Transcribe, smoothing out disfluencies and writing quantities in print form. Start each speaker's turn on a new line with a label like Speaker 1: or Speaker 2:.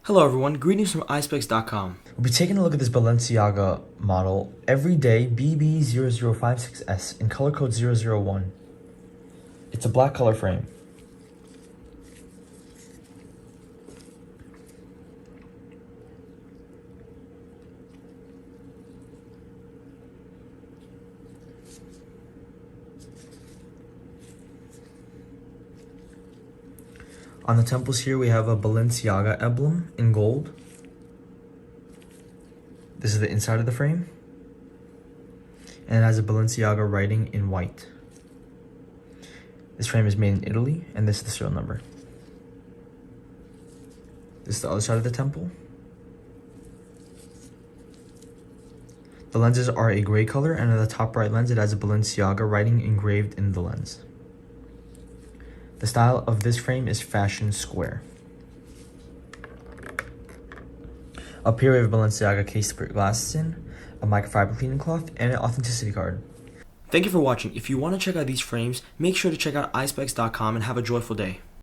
Speaker 1: Hello everyone, greetings from Eyespecs.com.
Speaker 2: We'll be taking a look at this Balenciaga model Everyday BB0056S in color code 001. It's a black color frame. On the temples here we have a Balenciaga emblem in gold. This is the inside of the frame. And it has a Balenciaga writing in white. This frame is made in Italy, and this is the serial number. This is the other side of the temple. The lenses are a gray color, and on the top right lens it has a Balenciaga writing engraved in the lens. The style of this frame is fashion square. Up here we have a Balenciaga case to put your glasses in, a microfiber cleaning cloth, and an authenticity card.
Speaker 1: Thank you for watching. If you want to check out these frames, make sure to check out Eyespecs.com and have a joyful day.